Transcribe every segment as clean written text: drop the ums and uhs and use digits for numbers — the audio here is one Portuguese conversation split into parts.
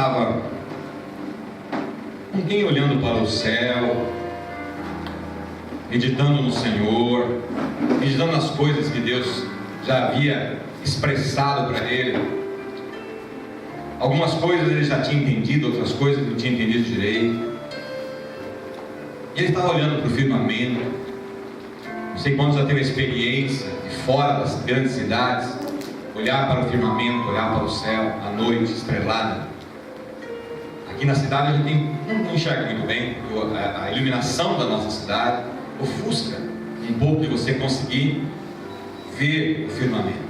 estava ninguém olhando para o céu, meditando no Senhor, meditando nas coisas que Deus já havia expressado para ele. Algumas coisas ele já tinha entendido, outras coisas ele não tinha entendido direito. E ele estava olhando para o firmamento. Não sei quantos já teve a experiência de fora das grandes cidades, olhar para o firmamento, olhar para o céu, à noite estrelada. Aqui na cidade a gente não enxerga muito bem, porque a iluminação da nossa cidade ofusca um pouco de você conseguir ver o firmamento.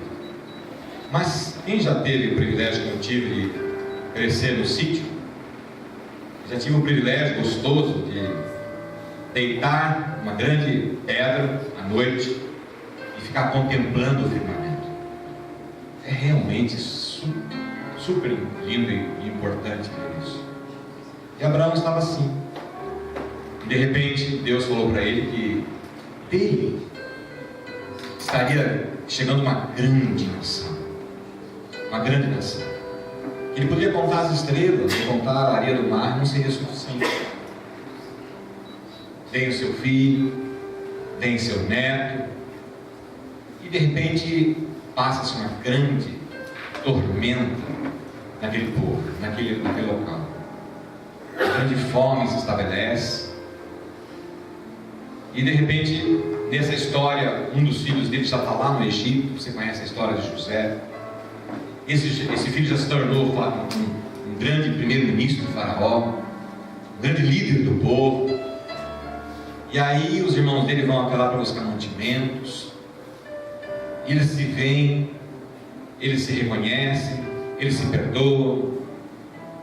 Mas quem já teve o privilégio que eu tive de crescer no sítio, já tive o privilégio gostoso de deitar uma grande pedra à noite e ficar contemplando o firmamento. É realmente super lindo e importante ver isso. E Abraão estava assim. E de repente Deus falou para ele que dele estaria chegando uma grande nação. Uma grande nação. Ele poderia contar as estrelas, contar a areia do mar, não seria suficiente. Vem o seu filho, vem seu neto, e de repente passa-se uma grande tormenta naquele povo, naquele local. A grande fome se estabelece, e de repente, nessa história, um dos filhos dele já está lá no Egito. Você conhece a história de José. Esse filho já se tornou um grande primeiro-ministro de Faraó, um grande líder do povo. E aí os irmãos dele vão até lá para buscar mantimentos. Eles se veem, eles se reconhecem, eles se perdoam.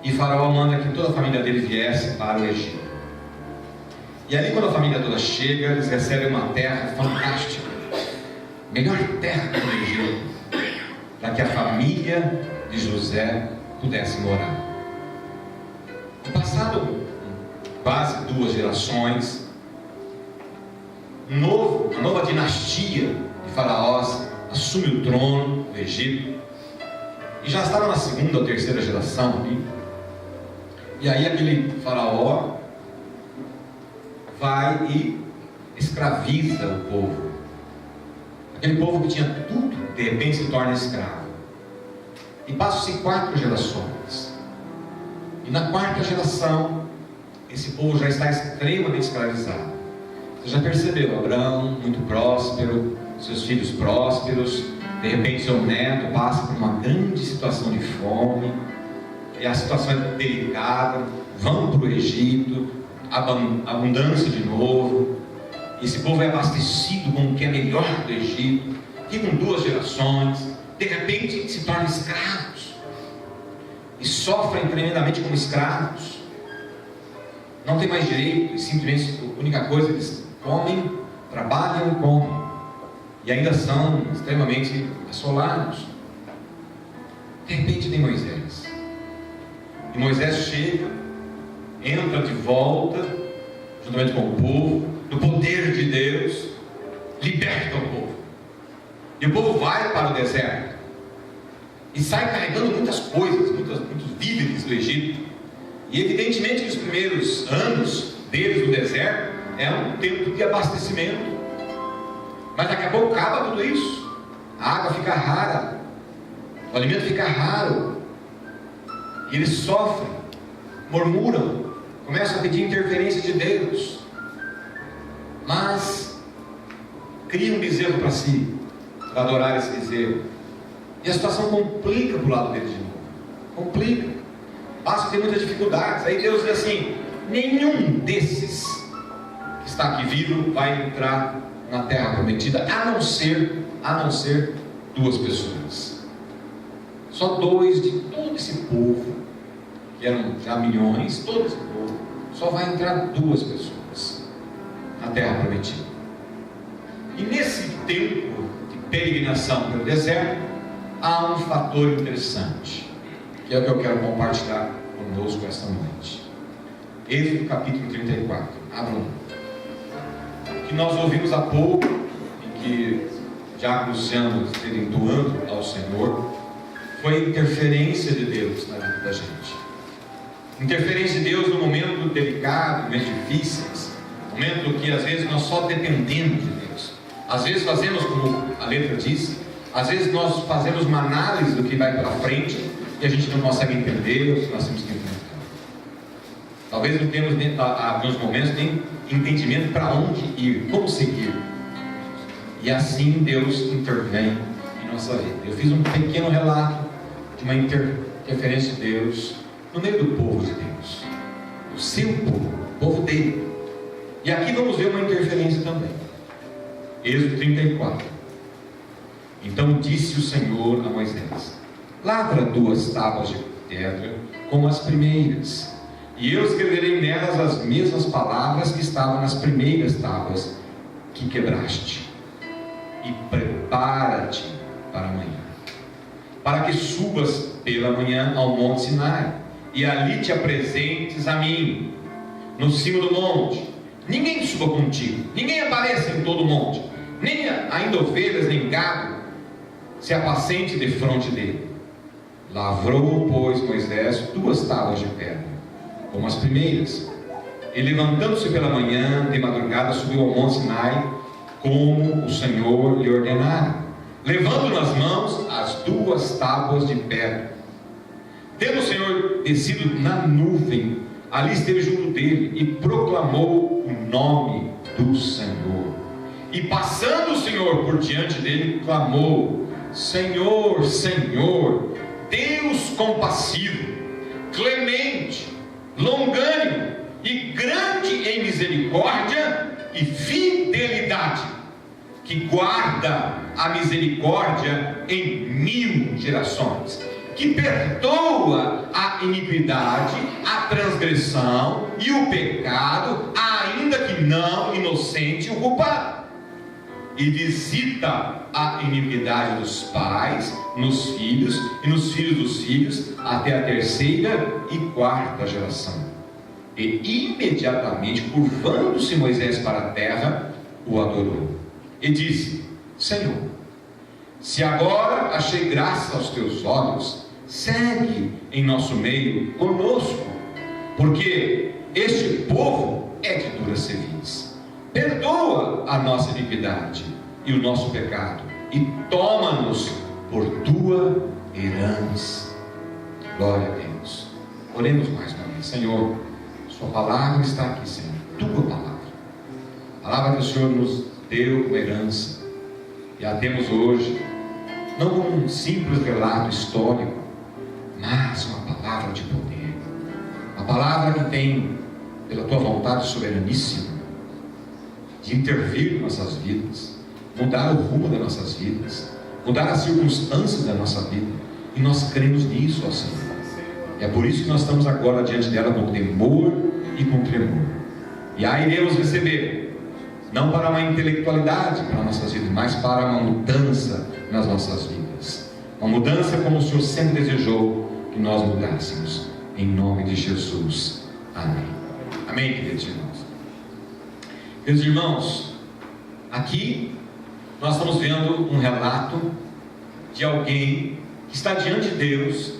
E Faraó manda que toda a família dele viesse para o Egito. E ali, quando a família toda chega, eles recebem uma terra fantástica, melhor terra do Egito, para que a família de José pudesse morar. Passado quase 2 gerações, uma nova dinastia de faraós assume o trono do Egito, e já estava na 2ª ou 3ª geração ali. E aí aquele faraó vai e escraviza o povo. Aquele povo que tinha tudo, de repente se torna escravo. E passam-se 4 gerações. E na 4ª geração, esse povo já está extremamente escravizado. Você já percebeu? Abraão, muito próspero, seus filhos prósperos, de repente seu neto passa por uma grande situação de fome, e a situação é delicada, vão para o Egito, abundância de novo. Esse povo é abastecido com o que é melhor do Egito, ficam 2 gerações, de repente se tornam escravos, e sofrem tremendamente como escravos, não tem mais direito, e simplesmente a única coisa, eles comem, trabalham e comem, e ainda são extremamente assolados. De repente tem Moisés, e Moisés chega, entra de volta, juntamente com o povo, do poder de Deus, liberta o povo. E o povo vai para o deserto, e sai carregando muitas coisas, muitos víveres do Egito. E evidentemente que os primeiros anos deles no deserto é um tempo de abastecimento. Mas daqui a pouco acaba tudo isso. A água fica rara, o alimento fica raro, e eles sofrem, murmuram, começam a pedir interferência de Deus, mas criam um bezerro para si, para adorar esse bezerro. E a situação complica para o lado deles de novo. Complica. Passa a ter muitas dificuldades. Aí Deus diz assim: nenhum desses que está aqui vivo vai entrar na terra prometida, a não ser 2 pessoas. Só 2 de todo esse povo, que eram já milhões, todo esse povo, só vai entrar 2 pessoas na terra prometida. E nesse tempo de peregrinação pelo deserto, há um fator interessante, que é o que eu quero compartilhar conosco esta noite. Êxodo capítulo 34. Abram. O que nós ouvimos há pouco, em que Diácono Luciano esteve doando ao Senhor, foi a interferência de Deus na vida da gente. Interferência de Deus no momento delicado, momentos difíceis, momento que às vezes nós só dependemos de Deus. Às vezes fazemos como a letra diz, às vezes nós fazemos uma análise do que vai pela frente e a gente não consegue entender o que nós temos que enfrentar. Talvez não tenhamos, em alguns momentos, nem entendimento para onde ir, como seguir. E assim Deus intervém em nossa vida. Eu fiz um pequeno relato de uma interferência de Deus no meio do povo de Deus, o seu povo, o povo dele. E aqui vamos ver uma interferência também. Êxodo 34. Então disse o Senhor a Moisés: lavra 2 tábuas de pedra como as primeiras, e eu escreverei nelas as mesmas palavras que estavam nas primeiras tábuas que quebraste. E prepara-te para amanhã, para que subas pela manhã ao monte Sinai, e ali te apresentes a mim, no cimo do monte. Ninguém suba contigo, ninguém apareça em todo o monte, nem ainda ovelhas, nem gado se apacente defronte dele. Lavrou, pois, Moisés 2 tábuas de pedra, como as primeiras, e levantando-se pela manhã, de madrugada, subiu ao monte Sinai, como o Senhor lhe ordenara, levando nas mãos as 2 tábuas de pedra. Tendo o Senhor descido na nuvem, ali esteve junto dele, e proclamou o nome do Senhor. E passando o Senhor por diante dele, clamou: Senhor, Senhor, Deus compassivo, clemente, longânimo e grande em misericórdia e fidelidade, que guarda a misericórdia em 1000 gerações, que perdoa a iniquidade, a transgressão e o pecado, ainda que não inocente o culpado, e visita a iniquidade dos pais nos filhos e nos filhos dos filhos até a 3ª e 4ª geração. E imediatamente, curvando-se Moisés para a terra, o adorou e disse: Senhor, se agora achei graça aos teus olhos, segue em nosso meio conosco, porque este povo é de dura cerviz. Perdoa a nossa iniquidade e o nosso pecado, e toma-nos por tua herança. Glória a Deus. Oremos mais uma vez. Senhor, sua palavra está aqui, Senhor, tua palavra, a palavra que o Senhor nos deu como herança, e a temos hoje, não como um simples relato histórico, mas uma palavra de poder, uma palavra que tem, pela tua vontade soberaníssima, de intervir em nossas vidas, mudar o rumo das nossas vidas, mudar as circunstâncias da nossa vida, e nós cremos nisso, ó Senhor. E é por isso que nós estamos agora diante dela com temor e com tremor, e aí iremos receber, não para uma intelectualidade para nossas vidas, mas para uma mudança nas nossas vidas, uma mudança como o Senhor sempre desejou que nós mudássemos, em nome de Jesus, amém. Amém, queridos irmãos. Queridos irmãos, aqui nós estamos vendo um relato de alguém que está diante de Deus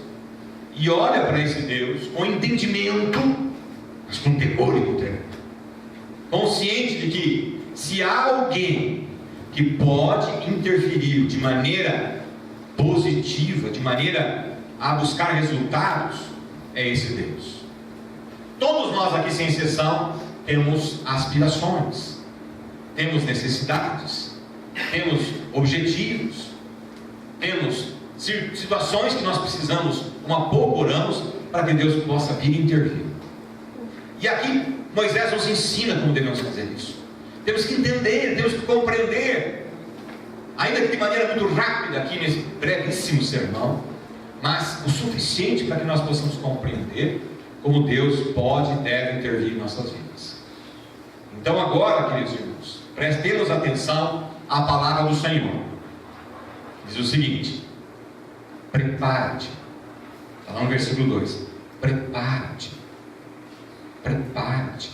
e olha para esse Deus com entendimento, mas com temor e com tremor, consciente de que se há alguém que pode interferir de maneira positiva, de maneira a buscar resultados, é esse Deus. Todos nós aqui, sem exceção, temos aspirações, temos necessidades, temos objetivos, temos situações que nós precisamos, uma pouco oramos para que Deus possa vir e intervir. E aqui Moisés nos ensina como devemos fazer isso. Temos que entender, temos que compreender, ainda que de maneira muito rápida aqui nesse brevíssimo sermão, mas o suficiente para que nós possamos compreender como Deus pode e deve intervir em nossas vidas. Então agora, queridos irmãos, prestemos atenção à palavra do Senhor. Diz o seguinte: prepara-te. Está lá no versículo 2. Prepara-te. Prepara-te.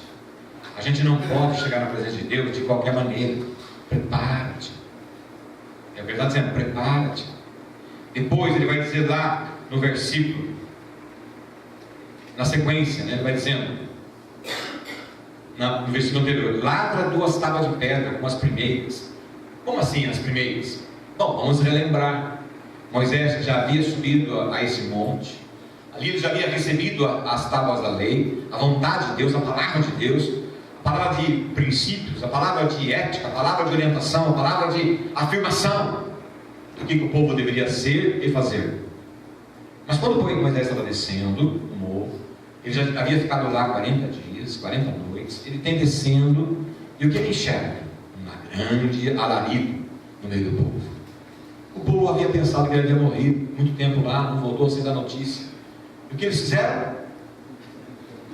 A gente não pode chegar na presença de Deus de qualquer maneira. Prepara-te. É verdade, dizendo, prepara-te. Depois ele vai dizer lá no versículo Na sequência, né, ele vai dizendo, no versículo anterior: lavra 2 tábuas de pedra com as primeiras. Como assim as primeiras? Bom, vamos relembrar. Moisés já havia subido a esse monte, ali ele já havia recebido as tábuas da lei, a vontade de Deus, a palavra de Deus, a palavra de princípios, a palavra de ética, a palavra de orientação, a palavra de afirmação do que o povo deveria ser e fazer. Mas quando Moisés estava descendo o morro, ele já havia ficado lá 40 dias, 40 noites, ele tem descendo, e o que ele enxerga? Uma grande alarido no meio do povo. O povo havia pensado que ele havia morrido muito tempo lá, não voltou sem dar notícia. E o que eles fizeram?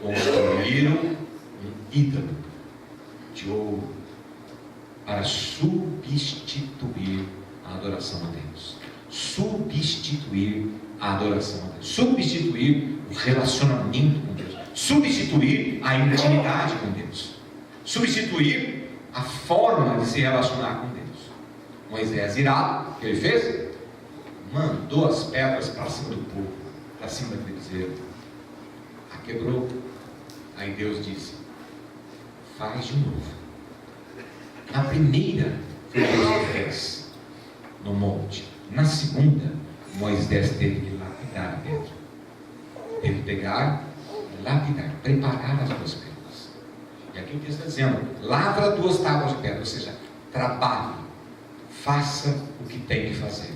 Construíram um ídolo de ouro para substituir a adoração a Deus. Substituir a adoração a Deus. Substituir o relacionamento com Deus. Substituir a intimidade com Deus. Substituir a forma de se relacionar com Deus. Moisés, irado, o que ele fez? Mandou as pedras para cima do povo, para cima daquele bezerro. A quebrou. Aí Deus disse: faz de novo. Na primeira foi Deus que fez no monte. Na segunda, Moisés teve que lapidar a pedra. Teve que pegar, lapidar, preparar as 2 pedras. E aqui o texto está dizendo: lavra 2 tábuas de pedra, ou seja, trabalhe. Faça o que tem que fazer.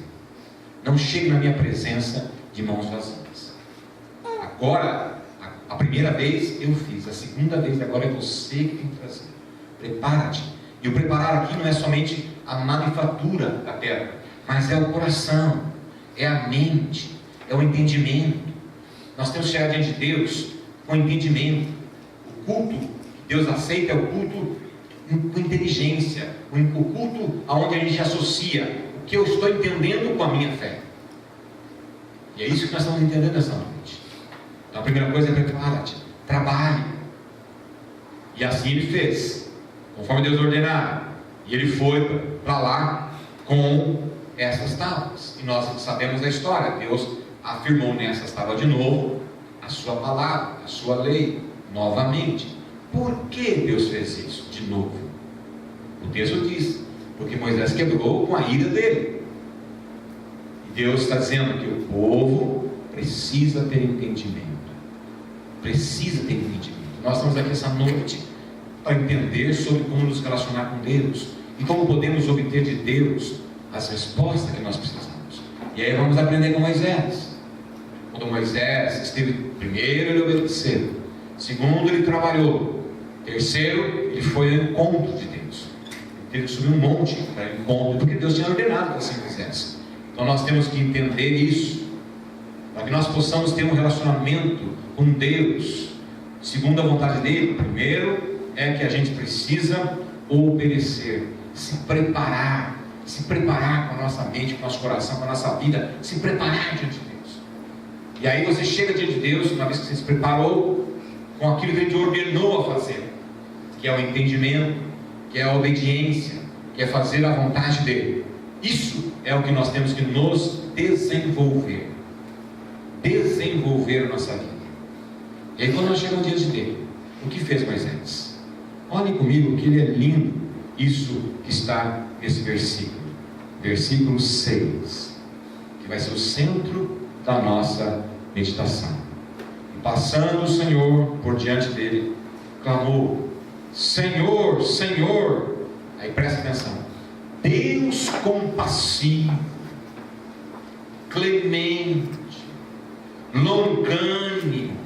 Não chegue na minha presença de mãos vazias. Agora, a primeira vez eu fiz, a segunda vez agora é você que tem que fazer. Prepara-te. E o preparar aqui não é somente a manufatura da pedra, mas é o coração, é a mente, é o entendimento. Nós temos que chegar diante de Deus com entendimento. O culto que Deus aceita é o culto com inteligência, o culto aonde a gente associa o que eu estou entendendo com a minha fé. E é isso que nós estamos entendendo essa noite. Então a primeira coisa é prepara-te, trabalhe. E assim ele fez, conforme Deus ordenara. E ele foi para lá com essas tábuas. E nós sabemos a história. Deus afirmou nessas tábuas de novo a sua palavra, a sua lei, novamente. Por que Deus fez isso de novo? O texto diz: porque Moisés quebrou com a ira dele. E Deus está dizendo que o povo precisa ter entendimento. Precisa ter entendimento. Nós estamos aqui essa noite para entender sobre como nos relacionar com Deus e como podemos obter de Deus as respostas que nós precisamos. E aí vamos aprender com Moisés. Quando Moisés esteve, primeiro ele obedeceu, segundo ele trabalhou, terceiro ele foi ao encontro de Deus. Ele teve que subir um monte para o encontro, porque Deus tinha ordenado que assim fizesse. Então nós temos que entender isso, para que nós possamos ter um relacionamento com Deus segundo a vontade dele. Primeiro é que a gente precisa obedecer, se preparar com a nossa mente, com o nosso coração, com a nossa vida, se preparar diante de Deus. E aí você chega diante de Deus, uma vez que você se preparou com aquilo que Ele te ordenou a fazer, que é o entendimento, que é a obediência, que é fazer a vontade dEle. Isso é o que nós temos que nos desenvolver a nossa vida. E aí quando nós chegamos diante dEle, o que fez Moisés? Olhem comigo que ele é lindo, isso que está nesse versículo 6, que vai ser o centro da nossa meditação. E passando o Senhor por diante dele, clamou: Senhor, Senhor. Aí presta atenção: Deus compassivo, clemente, longânimo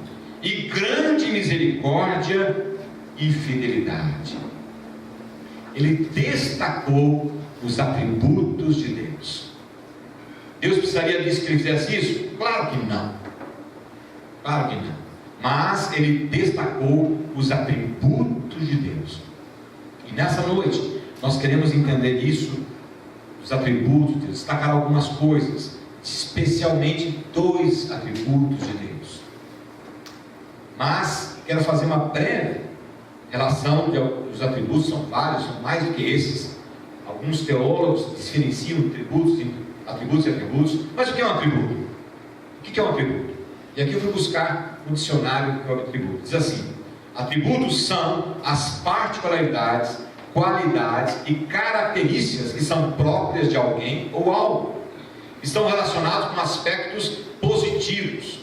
e grande misericórdia e fidelidade. Ele destacou os atributos de Deus. Deus precisaria disso que ele fizesse isso? Claro que não. Claro que não. Mas ele destacou os atributos de Deus. E nessa noite nós queremos entender isso, os atributos de Deus, destacar algumas coisas, especialmente 2 atributos de Deus. Mas quero fazer uma breve relação dos atributos, são vários, são mais do que esses. Alguns teólogos diferenciam atributos e atributos. Mas o que é um atributo? O que é um atributo? E aqui eu fui buscar no dicionário do atributo. Diz assim: atributos são as particularidades, qualidades e características que são próprias de alguém ou algo. Estão relacionados com aspectos positivos.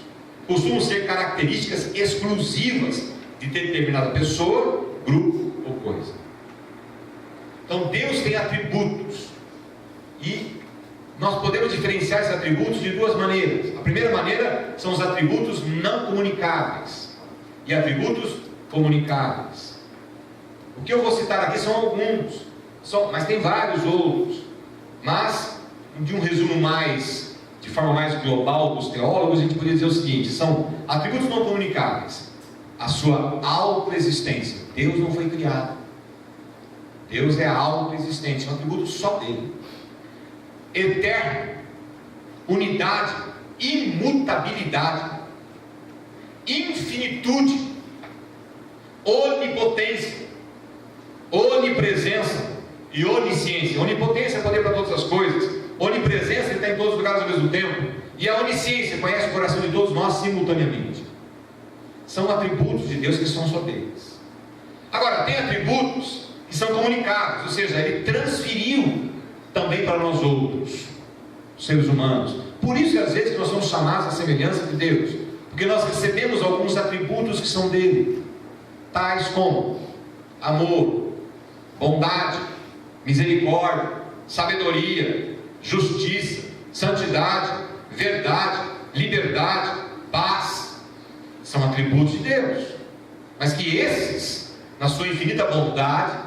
Costumam ser características exclusivas de determinada pessoa, grupo ou coisa. Então Deus tem atributos, e nós podemos diferenciar esses atributos de duas maneiras. A primeira maneira são os atributos não comunicáveis e atributos comunicáveis. O que eu vou citar aqui são alguns, mas tem vários outros. Mas, de um resumo de forma mais global dos teólogos, a gente poderia dizer o seguinte: são atributos não comunicáveis. A sua autoexistência. Deus não foi criado. Deus é autoexistente, é um atributo só dele. Eterno, unidade, imutabilidade, infinitude, onipotência, onipresença e onisciência. Onipotência é poder para todas as coisas. Onipresença, ele está em todos os lugares ao mesmo tempo. E a onisciência, conhece o coração de todos nós simultaneamente. São atributos de Deus que são só deles. Agora, tem atributos que são comunicáveis, ou seja, ele transferiu também para nós outros, seres humanos. Por isso, às vezes, nós somos chamados à semelhança de Deus, porque nós recebemos alguns atributos que são dele, tais como amor, bondade, misericórdia, sabedoria, justiça, santidade, verdade, liberdade, paz. São atributos de Deus, mas que esses, na sua infinita bondade,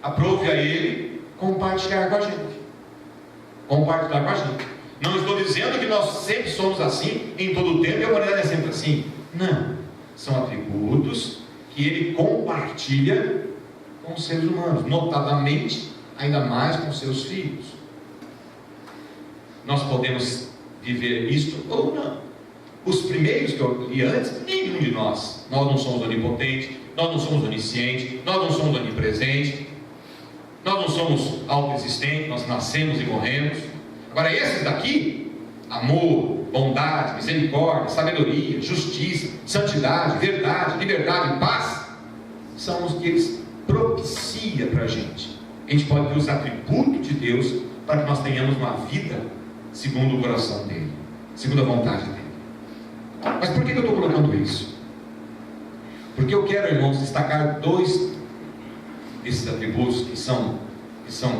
aprove a ele compartilhar com a gente. Compartilhar com a gente. Não estou dizendo que nós sempre somos assim em todo o tempo e a humanidade é sempre assim. Não. São atributos que ele compartilha com os seres humanos, notadamente, ainda mais com seus filhos. Nós podemos viver isto ou não. Os primeiros que eu li antes, nenhum de nós. Nós não somos onipotentes, nós não somos oniscientes, nós não somos onipresentes, nós não somos autoexistentes, nós nascemos e morremos. Agora esses daqui, amor, bondade, misericórdia, sabedoria, justiça, santidade, verdade, liberdade e paz, são os que eles propiciam para a gente. A gente pode ter os atributos de Deus para que nós tenhamos uma vida segundo o coração dele, segundo a vontade dele. Mas por que eu estou colocando isso? Porque eu quero, irmãos, destacar dois desses atributos que são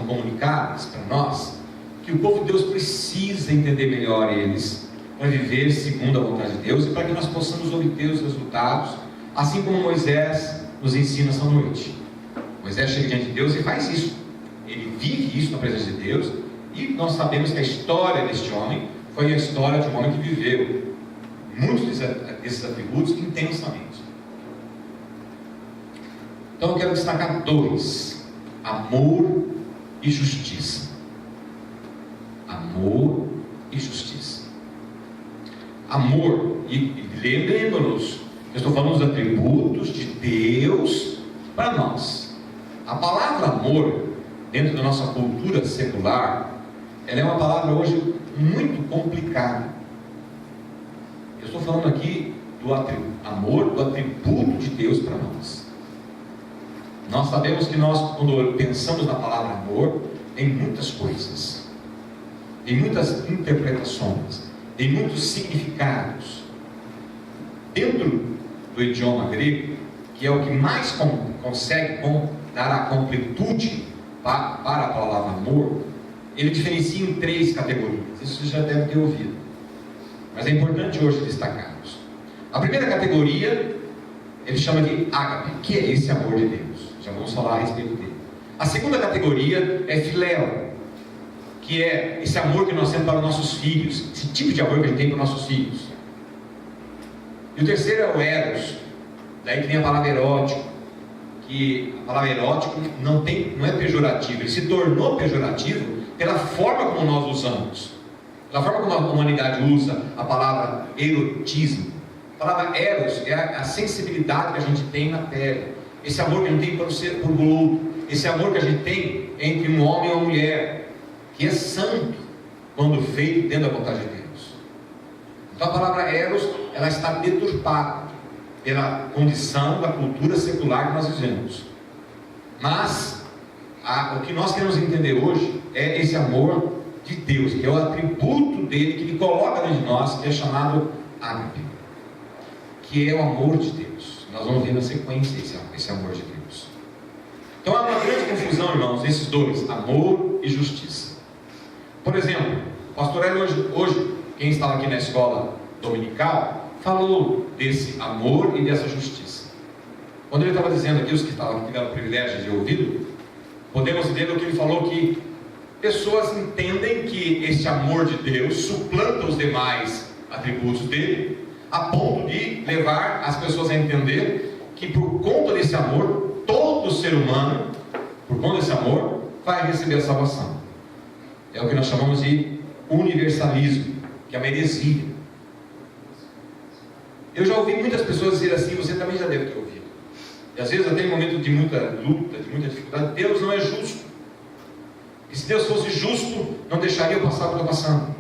comunicáveis para nós, que o povo de Deus precisa entender melhor eles, para viver segundo a vontade de Deus e para que nós possamos obter os resultados, assim como Moisés nos ensina essa noite. Moisés chega diante de Deus e faz isso, ele vive isso na presença de Deus, e nós sabemos que a história deste homem foi a história de um homem que viveu muitos desses atributos intensamente. Então eu quero destacar dois: amor e justiça. Amor e justiça. Amor, e lembremos-nos, eu estou falando dos atributos de Deus para nós. A palavra amor, dentro da nossa cultura secular, ela é uma palavra hoje muito complicada. Eu estou falando aqui do amor, do atributo de Deus para nós. Nós sabemos que nós, quando pensamos na palavra amor, tem muitas coisas, tem muitas interpretações, tem muitos significados. Dentro do idioma grego, que é o que mais consegue dar a completude para a palavra amor, ele diferencia em três categorias. Isso você já deve ter ouvido, mas é importante hoje destacarmos. A primeira categoria ele chama de ágape, que é esse amor de Deus. Já vamos falar a respeito dele. A segunda categoria é filéu, que é esse amor que nós temos para os nossos filhos, esse tipo de amor que a gente tem para os nossos filhos. E o terceiro é o eros, daí que vem a palavra erótico, que a palavra erótico não é pejorativo, ele se tornou pejorativo pela forma como nós usamos, pela forma como a humanidade usa a palavra erotismo. A palavra eros é a sensibilidade que a gente tem na pele, esse amor que a gente tem por outro, esse amor que a gente tem entre um homem e uma mulher, que é santo quando feito dentro da vontade de Deus. Então a palavra eros, ela está deturpada pela condição da cultura secular que nós vivemos. Mas o que nós queremos entender hoje é esse amor de Deus, que é o atributo dele que ele coloca dentro de nós, que é chamado ágape, que é o amor de Deus. Nós vamos ver na sequência esse amor de Deus. Então há uma grande confusão, irmãos, nesses dois, amor e justiça. Por exemplo, o pastor Hélio hoje, quem estava aqui na escola dominical, falou desse amor e dessa justiça. Quando ele estava dizendo aqui, os que tiveram o privilégio de ouvi-lo, podemos entender o que ele falou, que pessoas entendem que esse amor de Deus suplanta os demais atributos dele, a ponto de levar as pessoas a entender que por conta desse amor, todo ser humano, por conta desse amor, vai receber a salvação. É o que nós chamamos de universalismo, que é uma heresia. Eu já ouvi muitas pessoas dizer assim, você também já deve ter ouvido. E às vezes até em momentos de muita luta, de muita dificuldade, Deus não é justo. E se Deus fosse justo, não deixaria eu passar o que eu estou passando.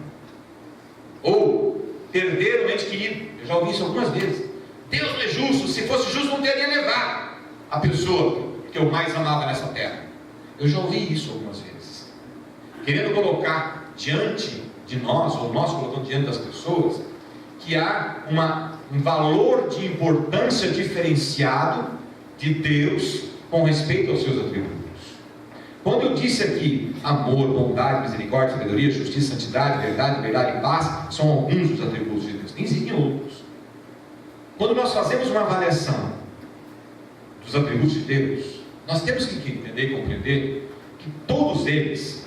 Ou perder um ente querido. Eu já ouvi isso algumas vezes. Deus não é justo, se fosse justo não teria levado a pessoa que eu mais amava nessa terra. Eu já ouvi isso algumas vezes. Querendo colocar diante de nós, ou nós colocando diante das pessoas, que há um valor de importância diferenciado de Deus com respeito aos seus atributos. Quando eu disse aqui amor, bondade, misericórdia, sabedoria, justiça, santidade, verdade e paz, são alguns dos atributos de Deus, existem outros. Quando nós fazemos uma avaliação dos atributos de Deus, nós temos que entender e compreender que todos eles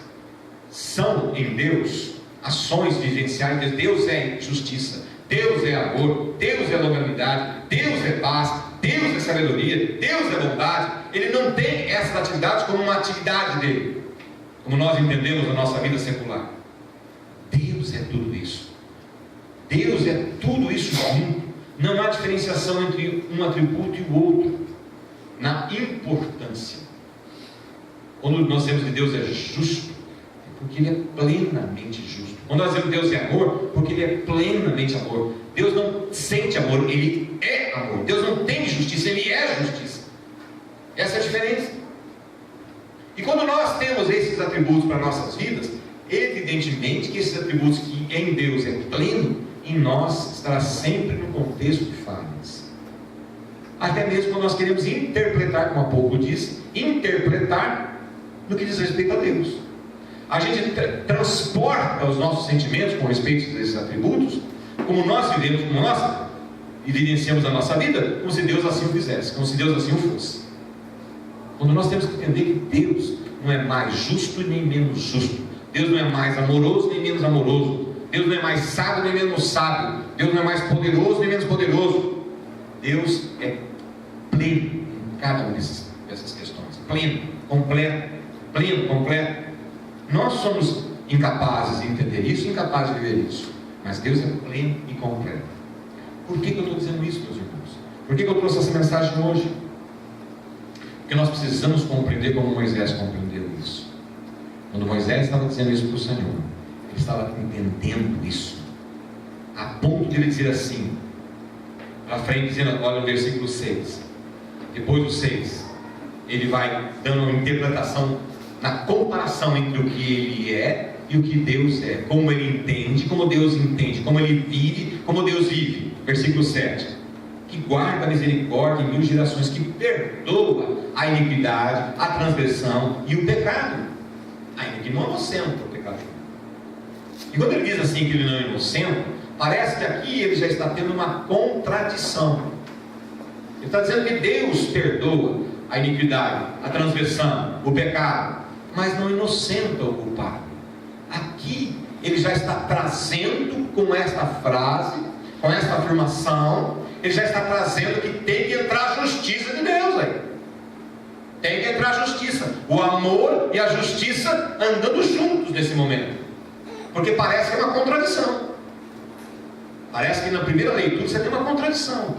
são em Deus ações vivenciais de Deus. Deus é justiça, Deus é amor, Deus é longanimidade, Deus é paz, Deus é sabedoria, Deus é bondade. Ele não tem essas atividades como uma atividade dele, como nós entendemos na nossa vida secular. Deus é tudo isso. Deus é tudo isso junto. Não há diferenciação entre um atributo e o outro na importância. Quando nós dizemos que Deus é justo, é porque Ele é plenamente justo. Quando nós dizemos que Deus é amor, porque Ele é plenamente amor. Deus não sente amor, Ele é amor. Deus não tem justiça, Ele é justiça. Essa é a diferença. E quando nós temos esses atributos para nossas vidas, evidentemente que esses atributos que em Deus é pleno, em nós estará sempre no contexto de falhas. Até mesmo quando nós queremos interpretar, como há pouco disse, interpretar no que diz respeito a Deus. A gente transporta os nossos sentimentos com respeito a esses atributos, como nós vivemos, como nós evidenciamos a nossa vida, como se Deus assim o fizesse, como se Deus assim o fosse. Quando nós temos que entender que Deus não é mais justo nem menos justo, Deus não é mais amoroso nem menos amoroso, Deus não é mais sábio nem menos sábio, Deus não é mais poderoso nem menos poderoso. Deus é pleno em cada uma dessas questões, pleno, completo, pleno, completo. Nós somos incapazes de entender isso, incapazes de viver isso, mas Deus é pleno e completo. Por que eu estou dizendo isso, meus irmãos? Por que eu trouxe essa mensagem hoje? Porque nós precisamos compreender como Moisés compreendeu isso. Quando Moisés estava dizendo isso para o Senhor, ele estava entendendo isso, a ponto de ele dizer assim, para frente, dizendo, olha no versículo 6, depois do 6, ele vai dando uma interpretação na comparação entre o que ele é e o que Deus é, como ele entende, como Deus entende, como ele vive, como Deus vive. Versículo 7, que guarda a misericórdia em 1000 gerações, que perdoa a iniquidade, a transgressão e o pecado, ainda que não inocenta o pecado. E quando ele diz assim que ele não é inocente, parece que aqui ele já está tendo uma contradição. Ele está dizendo que Deus perdoa a iniquidade, a transgressão, o pecado, mas não inocenta o culpado. Aqui ele já está trazendo com esta frase, com esta afirmação, ele já está trazendo que tem que entrar a justiça de Deus aí. Tem que entrar a justiça, o amor e a justiça andando juntos nesse momento, porque parece que é uma contradição. Parece que na primeira leitura você tem uma contradição.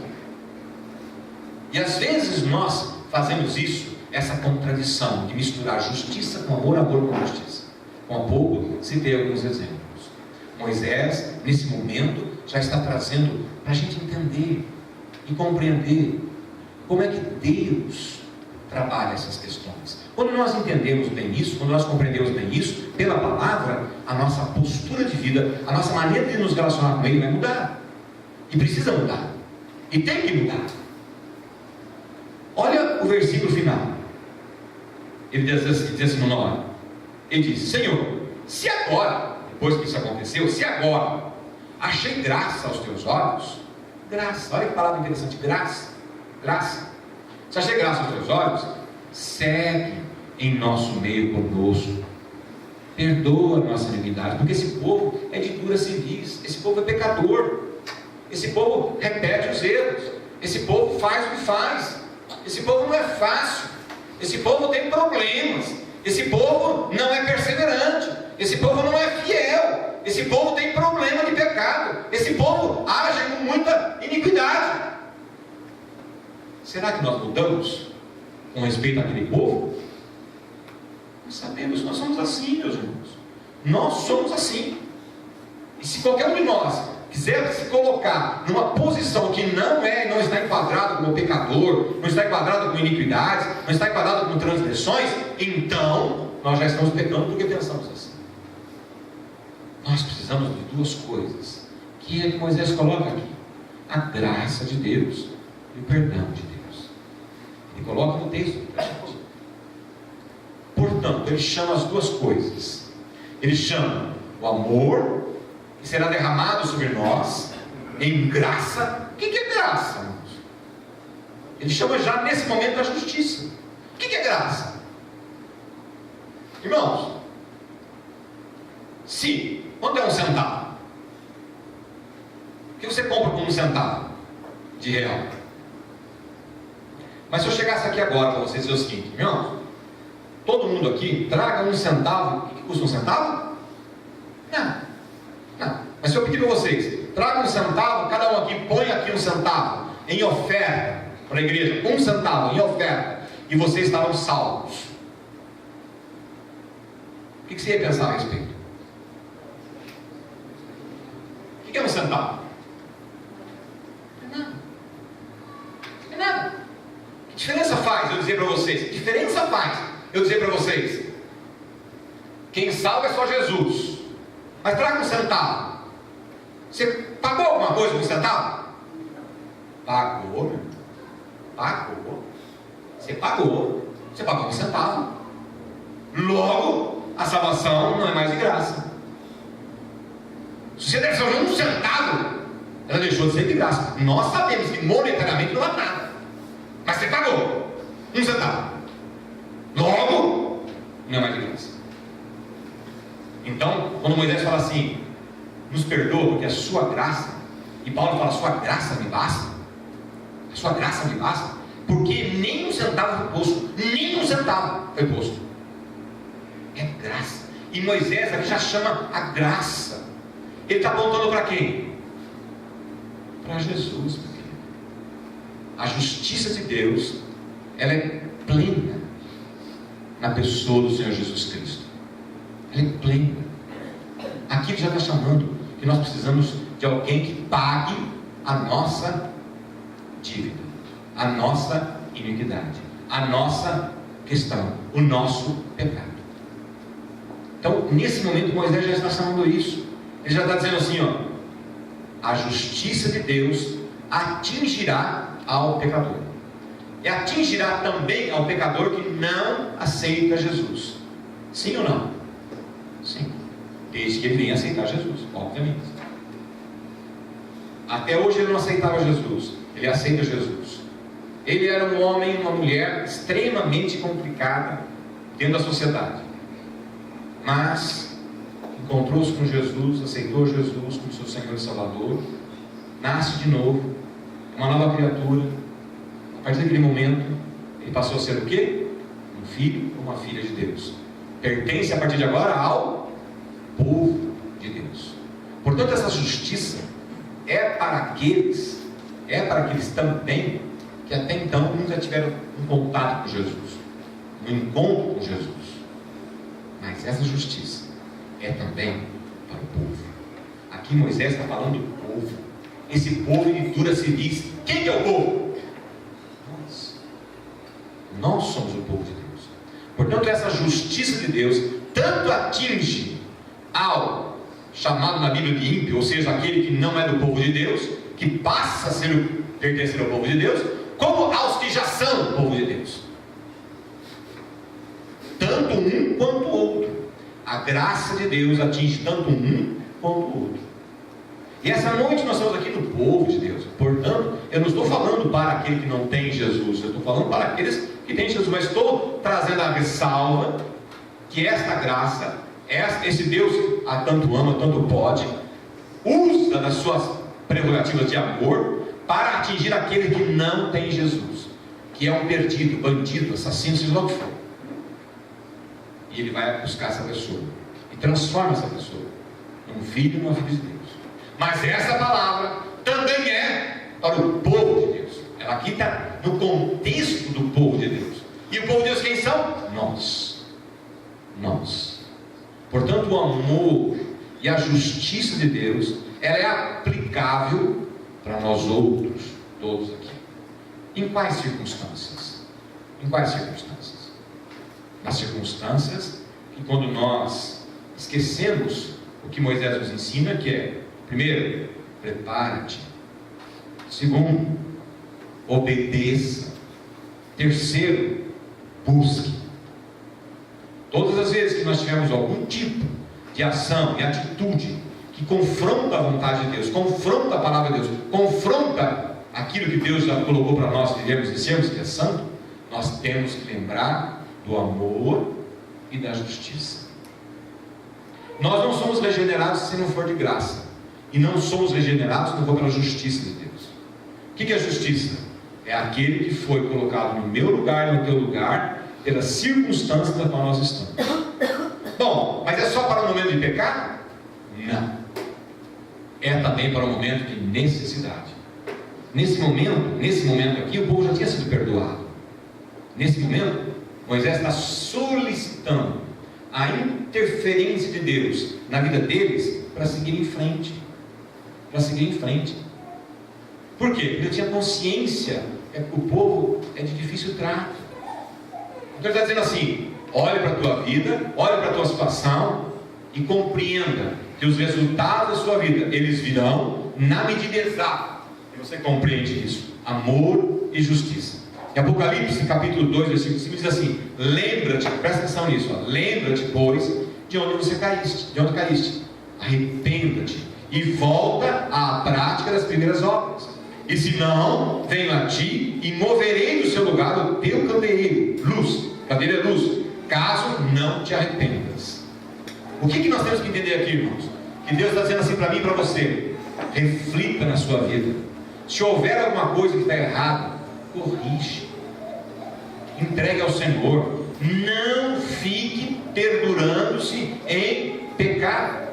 E às vezes nós fazemos isso, essa contradição de misturar justiça com amor, amor com justiça. Com a pouco citei alguns exemplos. Moisés, nesse momento, já está trazendo para a gente entender e compreender como é que Deus trabalha essas questões. Quando nós entendemos bem isso, quando nós compreendemos bem isso, pela palavra, a nossa postura de vida, a nossa maneira de nos relacionar com Ele vai mudar. E precisa mudar. E tem que mudar. Olha o versículo final. Ele diz assim no 9. Ele diz: Senhor, se agora, depois que isso aconteceu, se agora achei graça aos teus olhos, graça, olha que palavra interessante, graça, graça. Se achei graça aos teus olhos, segue em nosso meio conosco, perdoa a nossa iniquidade, porque esse povo é de dura cerviz, esse povo é pecador, esse povo repete os erros, esse povo faz o que faz, esse povo não é fácil, esse povo tem problemas, esse povo não é perseverante, esse povo não é fiel, esse povo tem problema de pecado, esse povo age com muita iniquidade. Será que nós mudamos com respeito àquele povo? Nós sabemos que nós somos assim, meus irmãos. Nós somos assim. E se qualquer um de nós quiser se colocar numa posição que não está enquadrado como pecador, não está enquadrado com iniquidades, não está enquadrado com transgressões, então nós já estamos pecando porque pensamos assim. Nós precisamos de duas coisas que Moisés coloca aqui: a graça de Deus e o perdão de Deus. Ele coloca no texto. Portanto, ele chama as duas coisas. Ele chama o amor, que será derramado sobre nós em graça. O que é graça, irmãos? Ele chama já nesse momento a justiça. O que é graça? Irmãos, se quanto é um centavo? O que você compra com um centavo de real? Mas se eu chegasse aqui agora para vocês dizer o seguinte: irmãos, todo mundo aqui traga um centavo. O que custa um centavo? Não. Mas se eu pedir para vocês, traga um centavo, cada um aqui põe aqui um centavo em oferta para a igreja, um centavo em oferta, e vocês estavam salvos, o que você ia pensar a respeito? O que é um centavo? Não é nada. Que diferença faz eu dizer para vocês? Que diferença faz eu dizer para vocês? Quem salva é só Jesus. Mas traga um centavo. Você pagou alguma coisa com um centavo? Pagou, meu. Pagou. Você pagou. Você pagou um centavo. Logo, a salvação não é mais de graça. Se você der só um centavo, ela deixou de ser de graça. Nós sabemos que monetariamente não há nada. Mas você pagou um centavo. Logo, não é mais de graça. Então, quando Moisés fala assim, nos perdoa porque a sua graça, e Paulo fala, a sua graça me basta, a sua graça me basta, porque nem um centavo foi posto, nem um centavo foi posto. É graça. E Moisés aqui já chama a graça. Ele está apontando para quem? Para Jesus, meu querido. A justiça de Deus, ela é plena na pessoa do Senhor Jesus Cristo. Ela é plena. Aqui ele já está chamando que nós precisamos de alguém que pague a nossa dívida, a nossa iniquidade, a nossa questão, o nosso pecado. Então, nesse momento, Moisés já está chamando isso. Ele já está dizendo assim, ó: a justiça de Deus atingirá ao pecador. E atingirá também ao pecador que não aceita Jesus. Sim ou não? Sim. Desde que ele venha aceitar Jesus, obviamente. Até hoje ele não aceitava Jesus. Ele aceita Jesus. Ele era um homem, uma mulher extremamente complicada dentro da sociedade. Mas encontrou-se com Jesus, aceitou Jesus como seu Senhor e Salvador, nasce de novo, uma nova criatura. A partir daquele momento, ele passou a ser o quê? Um filho ou uma filha de Deus. Pertence a partir de agora ao povo de Deus. Portanto, essa justiça é para aqueles também que até então nunca tiveram um contato com Jesus, um encontro com Jesus. Mas essa justiça é também para o povo. Aqui Aqui Moisés está falando do povo. Esse povo de dura civis. Quem que é o povo? Nós somos o povo de Deus. Portanto, essa justiça de Deus tanto atinge ao chamado na Bíblia de ímpio, ou seja, aquele que não é do povo de Deus, que passa a pertencer ao povo de Deus, como aos que já são o povo de Deus. Tanto um quanto o outro. A graça de Deus atinge tanto um quanto o outro. E essa noite nós estamos aqui no povo de Deus. Portanto, eu não estou falando para aquele que não tem Jesus, eu estou falando para aqueles que têm Jesus, mas estou trazendo a ressalva que esta graça, esse Deus a tanto ama, tanto pode, usa das suas prerrogativas de amor para atingir aquele que não tem Jesus, que é um perdido, bandido, assassino, seja lá o que for. E ele vai buscar essa pessoa e transforma essa pessoa num filho e numa filha de Deus. Mas essa palavra também é para o povo de Deus. Ela aqui está no contexto do povo de Deus. E o povo de Deus quem são? Nós. Portanto, o amor e a justiça de Deus, ela é aplicável para nós outros, todos aqui. Em quais circunstâncias? Nas circunstâncias que, quando nós esquecemos o que Moisés nos ensina, que é: primeiro, prepara-te. Segundo, obedeça. Terceiro, busque. Todas as vezes que nós tivermos algum tipo de ação e atitude que confronta a vontade de Deus, confronta a palavra de Deus, confronta aquilo que Deus já colocou para nós vivemos e sermos, que é santo, nós temos que lembrar do amor e da justiça. Nós não somos regenerados se não for de graça, e não somos regenerados se não for pela justiça de Deus. O que é justiça? É aquele que foi colocado no meu lugar e no teu lugar, pelas circunstâncias na qual nós estamos. Bom, mas é só para o momento de pecado? Não. É também para o momento de necessidade. Nesse momento aqui, o povo já tinha sido perdoado. Nesse momento, Moisés está solicitando a interferência de Deus na vida deles para seguir em frente. Por quê? Porque ele tinha consciência que o povo é de difícil trato. Então ele está dizendo assim: olhe para a tua vida, olhe para a tua situação e compreenda que os resultados da sua vida, eles virão na medida exata. E você compreende isso: amor e justiça. Em Apocalipse, capítulo 2, versículo 5, diz assim: lembra-te, presta atenção nisso, lembra-te, pois, de onde você caíste, arrependa-te e volta à prática das primeiras obras. E se não, venho a ti e moverei do seu lugar o teu candeeiro, candeeiro é luz, caso não te arrependas. O que nós temos que entender aqui, irmãos? Que Deus está dizendo assim para mim e para você: reflita na sua vida. Se houver alguma coisa que está errada, corrige, entregue ao Senhor. Não fique perdurando-se em pecado.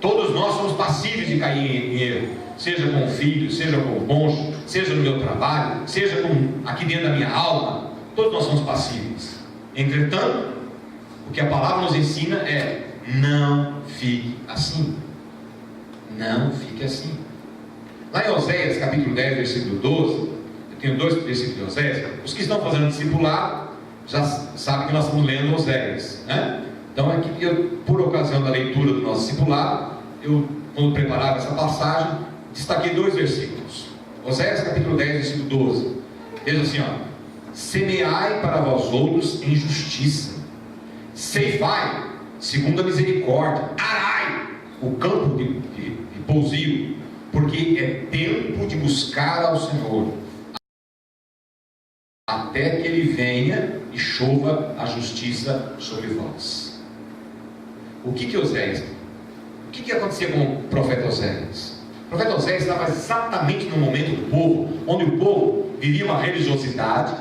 Todos nós somos passíveis de cair em erro, seja com o filho, seja com o cônjuge, seja no meu trabalho, seja aqui dentro da minha alma. Todos nós somos passíveis. Entretanto, o que a palavra nos ensina é: não fique assim. Não fique assim. Lá em Oséias, capítulo 10, versículo 12, eu tenho 2 versículos de Oséias. Os que estão fazendo discipulado já sabem que nós estamos lendo Oséias, né? Então aqui, por ocasião da leitura do nosso discipulado, quando preparava essa passagem, destaquei 2 versículos. Oséias, capítulo 10, versículo 12. Veja assim, semeai para vós outros em justiça, ceifai segundo a misericórdia, arai o campo de pousio, porque é tempo de buscar ao Senhor, até que Ele venha e chova a justiça sobre vós. O que acontecia com o profeta Oséias? O profeta Oséias estava exatamente no momento do povo, onde o povo vivia uma religiosidade.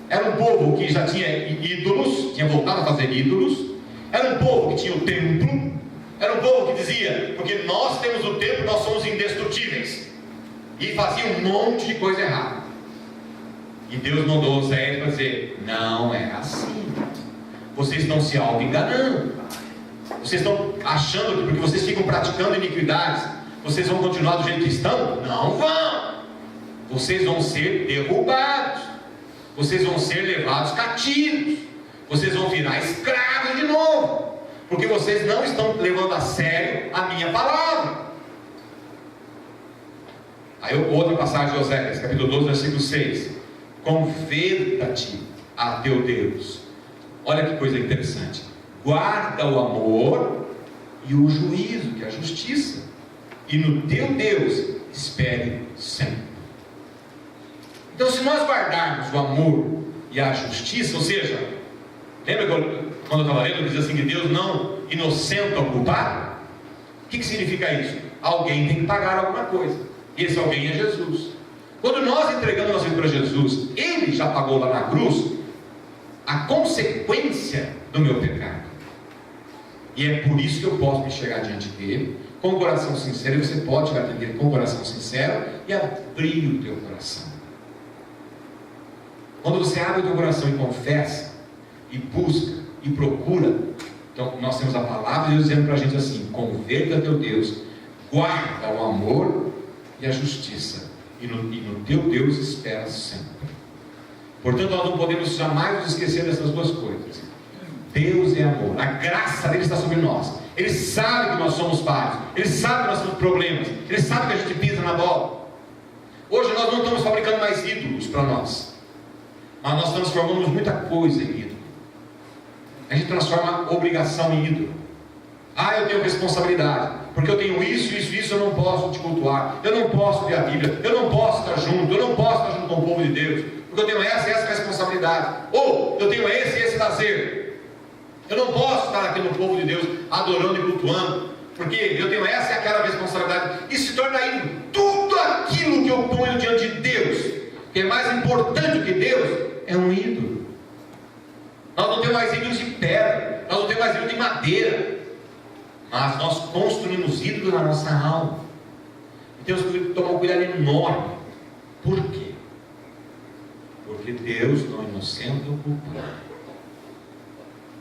Era um povo que já tinha ídolos, tinha voltado a fazer ídolos. Era um povo que tinha o templo. Era um povo que dizia: porque nós temos o templo, nós somos indestrutíveis. E fazia um monte de coisa errada. E Deus mandou Oséias para dizer: não é assim. Vocês estão se auto-enganando. Vocês estão achando que porque vocês ficam praticando iniquidades, vocês vão continuar do jeito que estão? Não vão. Vocês vão ser derrubados. Vocês vão ser levados cativos. Vocês vão virar escravos de novo. Porque vocês não estão levando a sério a minha palavra. Aí outra passagem de Oséias, capítulo 12, versículo 6. Converta-te a teu Deus. Olha que coisa interessante. Guarda o amor e o juízo, que é a justiça. E no teu Deus espere sempre. Então, se nós guardarmos o amor e a justiça, ou seja, lembra quando eu estava lendo, eu dizia assim, que Deus não inocenta o culpado? O que significa isso? Alguém tem que pagar alguma coisa, e esse alguém é Jesus. Quando nós entregamos nossa vida para Jesus, Ele já pagou lá na cruz a consequência do meu pecado, e é por isso que eu posso me chegar diante dele com o coração sincero. E você pode chegar diante dele com o coração sincero e abrir o teu coração. Quando você abre o teu coração e confessa, e busca, e procura, então nós temos a palavra de Deus dizendo para a gente assim: converta a teu Deus, guarda o amor e a justiça, e no teu Deus espera sempre. Portanto, nós não podemos jamais nos esquecer dessas duas coisas. Deus é amor, a graça dele está sobre nós. Ele sabe que nós somos falhos, Ele sabe que nós temos problemas, Ele sabe que a gente pisa na bola. Hoje nós não estamos fabricando mais ídolos para nós, mas nós transformamos muita coisa em ídolo. A gente transforma obrigação em ídolo. Eu tenho responsabilidade, porque eu tenho isso, eu não posso te cultuar, eu não posso ler a Bíblia, eu não posso estar junto, eu não posso estar junto com o povo de Deus, porque eu tenho essa e essa responsabilidade, ou eu tenho esse e esse lazer. Eu não posso estar aqui no povo de Deus adorando e cultuando, porque eu tenho essa e aquela responsabilidade. Isso se torna ídolo. Tudo aquilo que eu ponho diante de Deus, que é mais importante que Deus, é um ídolo. Nós não temos mais ídolos de pedra, nós não temos mais ídolos de madeira, mas nós construímos ídolos na nossa alma. E temos que tomar um cuidado enorme. Por quê? Porque Deus não inocenta o culpado.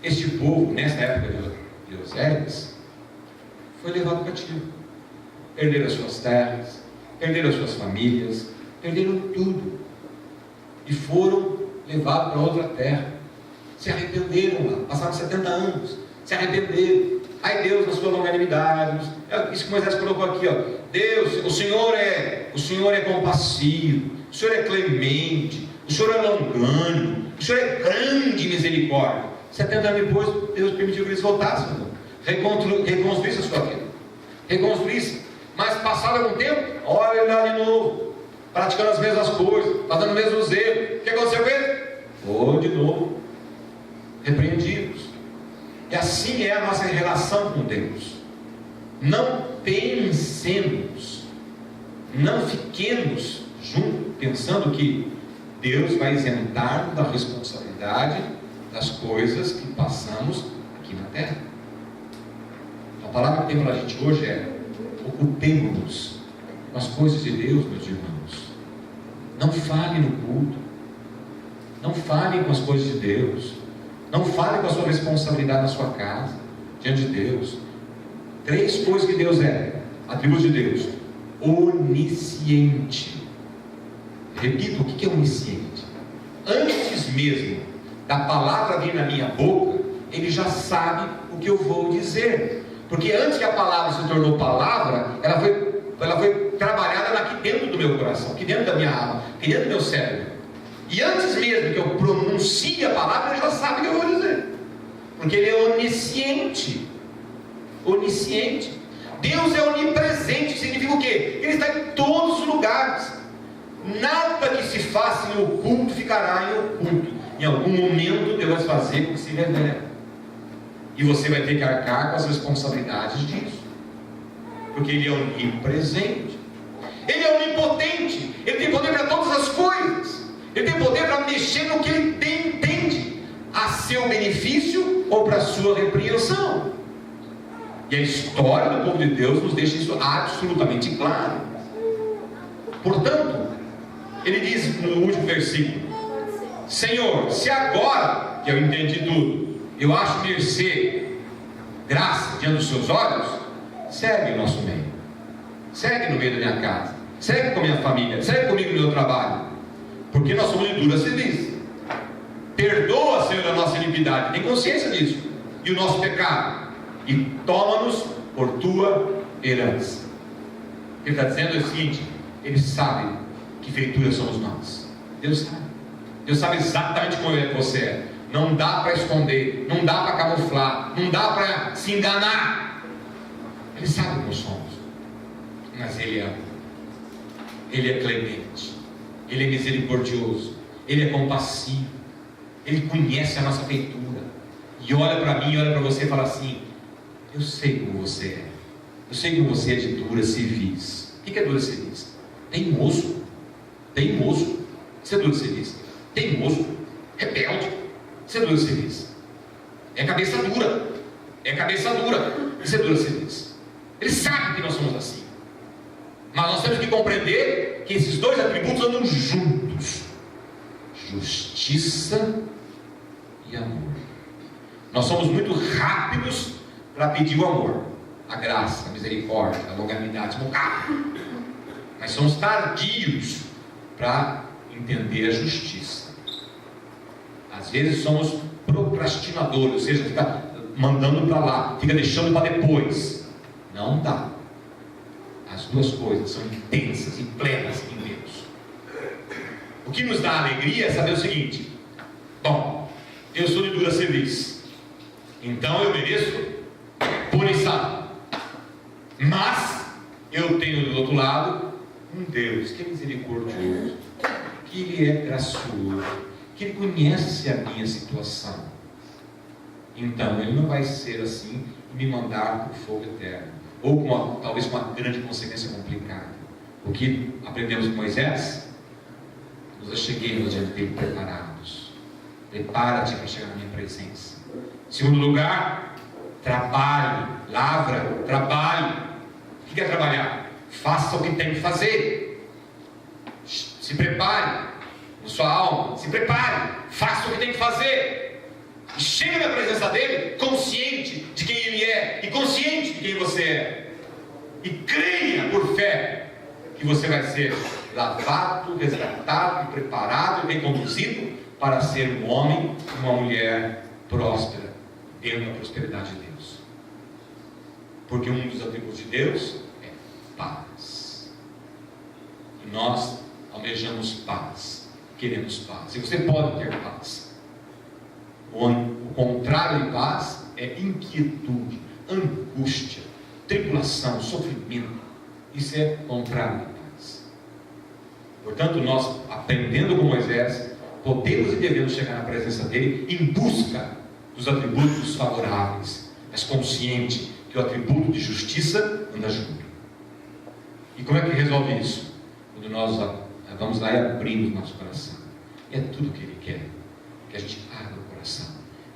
Este povo, nessa época de Oséias, foi levado cativo. Perderam as suas terras, perderam as suas famílias, perderam tudo. E foram levados para outra terra. Se arrependeram lá, passaram 70 anos, se arrependeram. Aí Deus, na sua longanimidade, isso que Moisés colocou aqui, Deus, o Senhor é compassivo, o Senhor é clemente, o Senhor é longânimo, o Senhor é grande misericórdia. 70 anos depois, Deus permitiu que eles voltassem, reconstruíssem a sua vida, reconstruíssem. Mas passado algum tempo, olha ele lá de novo, praticando as mesmas coisas, fazendo o mesmo zelo. O que aconteceu com ele? Ou de novo repreendidos. E assim é a nossa relação com Deus. Não pensemos, não fiquemos juntos pensando que Deus vai isentar da responsabilidade das coisas que passamos aqui na terra. A palavra que tem para a gente hoje é: ocupemos-nos com as coisas de Deus, meus irmãos. Não fale no culto, não fale com as coisas de Deus, não fale com a sua responsabilidade na sua casa, diante de Deus. 3 coisas que Deus é, atributos de Deus: onisciente. Repito, o que é onisciente? Antes mesmo da palavra vir na minha boca, Ele já sabe o que eu vou dizer, porque antes que a palavra se tornou palavra, ela foi trabalhada aqui dentro do meu coração, aqui dentro da minha alma, aqui dentro do meu cérebro. E antes mesmo que eu pronuncie a palavra, Ele já sabe o que eu vou dizer, porque Ele é onisciente. Onisciente. Deus é onipresente. Significa o quê? Ele está em todos os lugares. Nada que se faça em oculto ficará em oculto. Em algum momento Deus vai fazer com que se revele, e você vai ter que arcar com as responsabilidades disso, porque Ele é onipresente. Ele é onipotente. Ele tem poder para todas as coisas. Ele tem poder para mexer no que Ele entende, a seu benefício ou para a sua repreensão. E a história do povo de Deus nos deixa isso absolutamente claro. Portanto, Ele diz no último versículo: Senhor, se agora que eu entendi tudo, eu acho mercê graça diante dos seus olhos, segue o nosso meio, segue no meio da minha casa, segue com a minha família, segue comigo no meu trabalho, porque nós somos de dura serviço. Perdoa, Senhor, a nossa iniquidade, tem consciência disso, e o nosso pecado, e toma-nos por tua herança. Ele está dizendo o seguinte: Ele sabe que feitura somos nós. Deus sabe exatamente como é que você é. Não dá para esconder, não dá para camuflar, não dá para se enganar. Ele sabe como somos, mas Ele ama, Ele é clemente, Ele é misericordioso, Ele é compassivo, Ele conhece a nossa feitura, e olha para mim, olha para você e fala assim: eu sei como você é, eu sei como você é de dura cerviz. O que é dura cerviz? Teimoso. Isso é dura cerviz. Teimoso, rebelde. Isso é dura cerviz. É cabeça dura. Isso é dura cerviz. Ele sabe que nós somos assim, mas nós temos que compreender que esses dois atributos andam juntos: justiça e amor. Nós somos muito rápidos para pedir o amor, a graça, a misericórdia, a longanimidade, mas somos tardios para entender a justiça. Às vezes somos procrastinadores, ou seja, fica mandando para lá, fica deixando para depois. Não dá. As duas coisas são intensas e plenas em Deus. O que nos dá alegria é saber o seguinte: bom, eu sou de dura cerviz, então eu mereço punição, mas eu tenho do outro lado um Deus que é misericordioso, que Ele é gracioso, que Ele conhece a minha situação. Então Ele não vai ser assim e me mandar para o fogo eterno, ou talvez com uma grande consequência complicada. O que aprendemos com Moisés? Nos acheguemos diante dele preparados. Prepara-te para chegar na minha presença. Segundo lugar, trabalhe, lavra, trabalhe. O que é trabalhar? Faça o que tem que fazer. Se prepare, com sua alma, se prepare, faça o que tem que fazer. E chegue na presença dele, consciente de quem ele é e consciente de quem você é. E creia por fé que você vai ser lavado, resgatado, preparado e bem conduzido para ser um homem e uma mulher próspera dentro da prosperidade de Deus. Porque um dos atributos de Deus é paz. E nós almejamos paz, queremos paz. E você pode ter paz. O contrário de paz é inquietude, angústia, tribulação, sofrimento. Isso é contrário de paz. Portanto, nós, aprendendo com Moisés, podemos e devemos chegar na presença dele em busca dos atributos favoráveis, mas consciente que o atributo de justiça anda junto. E como é que resolve isso? Quando nós vamos lá e abrimos nosso coração. E é tudo o que Ele quer: que a gente abra o coração,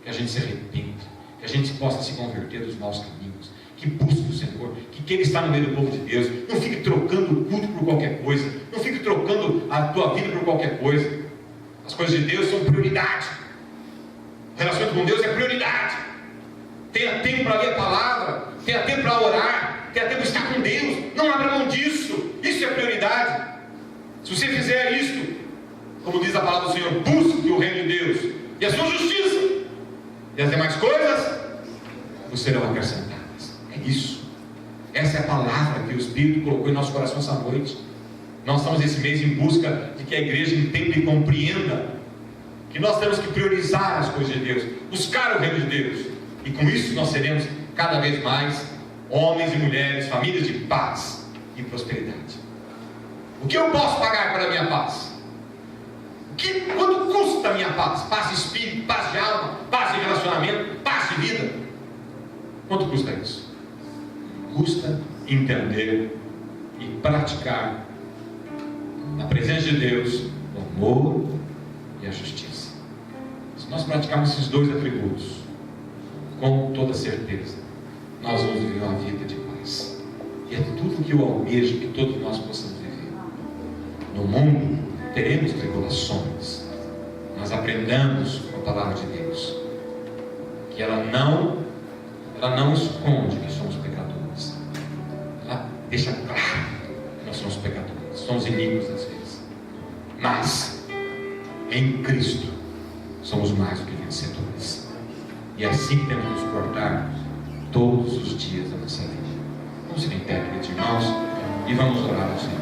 que a gente se arrependa, que a gente possa se converter dos maus caminhos, que busque o Senhor, que queira estar no meio do povo de Deus. Não fique trocando o culto por qualquer coisa, não fique trocando a tua vida por qualquer coisa. As coisas de Deus são prioridade. O relacionamento com Deus é prioridade. Tenha tempo para ler a palavra, tenha tempo para orar, tenha tempo para estar com Deus. Não abra mão disso. Isso é prioridade. Se você fizer isto, como diz a palavra do Senhor, busque o reino de Deus e a sua justiça, e as demais coisas vos serão acrescentadas. É isso. Essa é a palavra que o Espírito colocou em nosso coração essa noite. Nós estamos esse mês em busca de que a igreja entenda e compreenda que nós temos que priorizar as coisas de Deus, buscar o reino de Deus, e com isso nós seremos cada vez mais homens e mulheres, famílias de paz e prosperidade. O que eu posso pagar pela minha paz? Quanto custa a minha paz? Paz de espírito, paz de alma, paz de relacionamento, paz de vida. Quanto custa isso? Custa entender e praticar na presença de Deus o amor e a justiça. Se nós praticarmos esses dois atributos, com toda certeza, nós vamos viver uma vida de paz. E é tudo que eu almejo que todos nós possamos viver. No mundo teremos tribulações, mas aprendamos com a palavra de Deus que ela ela não esconde que somos pecadores. Ela deixa claro que nós somos pecadores, somos iníquos às vezes. Mas, em Cristo, somos mais do que vencedores. E é assim que temos que nos portar todos os dias da nossa vida. Vamos ficar em pé, queridos irmãos, e vamos orar ao Senhor.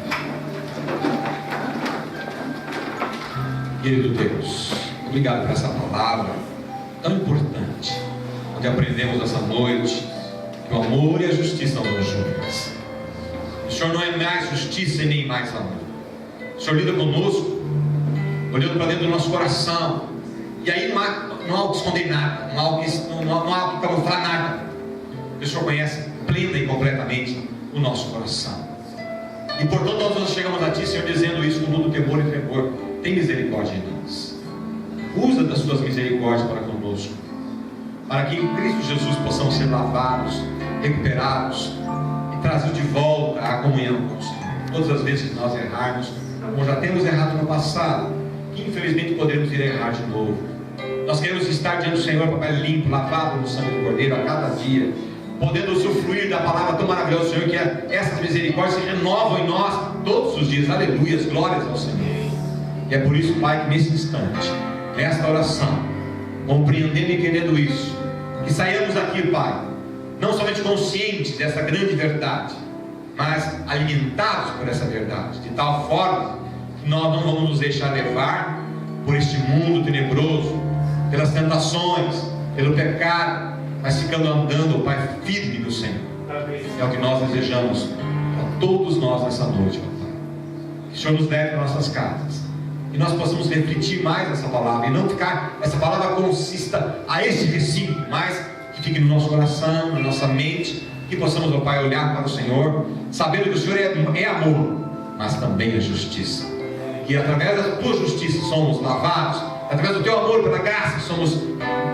Querido Deus, obrigado por essa palavra tão importante, onde aprendemos essa noite que o amor e a justiça andam juntas. O Senhor não é mais justiça e nem mais amor. O Senhor lida conosco, olhando para dentro do nosso coração, e aí não há o que esconder nada, não há o que camuflar nada. O Senhor conhece plena e completamente o nosso coração. E portanto nós chegamos a Ti, Senhor, dizendo isso com todo temor e tremor. Tem misericórdia em nós. Usa das Suas misericórdias para conosco, para que em Cristo Jesus possamos ser lavados, recuperados e trazidos de volta à comunhão com o Senhor. Todas as vezes que nós errarmos, como já temos errado no passado, que infelizmente poderemos ir a errar de novo. Nós queremos estar diante do Senhor, papai, limpo, lavado no sangue do Cordeiro a cada dia, podendo usufruir da palavra tão maravilhosa do Senhor, que essas misericórdias se renovam em nós todos os dias. Aleluias, glórias ao Senhor. E é por isso, Pai, que nesse instante, nesta oração, compreendendo e entendendo isso, que saiamos daqui, Pai, não somente conscientes dessa grande verdade, mas alimentados por essa verdade, de tal forma que nós não vamos nos deixar levar por este mundo tenebroso, pelas tentações, pelo pecado, mas ficando andando, Pai, firme no Senhor. É o que nós desejamos para todos nós nessa noite, Pai. Que o Senhor nos leve para nossas casas, e nós possamos refletir mais essa palavra, e não ficar, essa palavra consista a este recinto, mas que fique no nosso coração, na nossa mente, que possamos, ó Pai, olhar para o Senhor, sabendo que o Senhor é amor, mas também é justiça, que através da Tua justiça somos lavados, através do Teu amor pela graça somos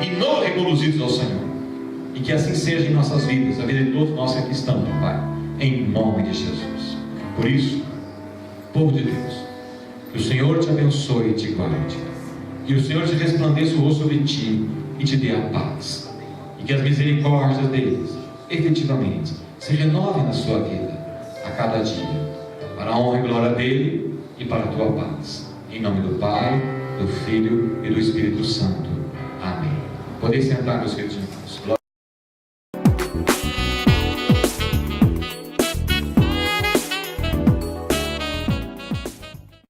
de novo reconduzidos ao Senhor, e que assim seja em nossas vidas, a vida de todos nós que aqui estamos, ó Pai, em nome de Jesus. Por isso, povo de Deus, que o Senhor te abençoe e te guarde, que o Senhor te resplandeça o rosto sobre ti e te dê a paz, e que as misericórdias deles efetivamente se renovem na sua vida a cada dia, para a honra e glória dele e para a tua paz, em nome do Pai, do Filho e do Espírito Santo. Amém. Podem sentar, meus queridos.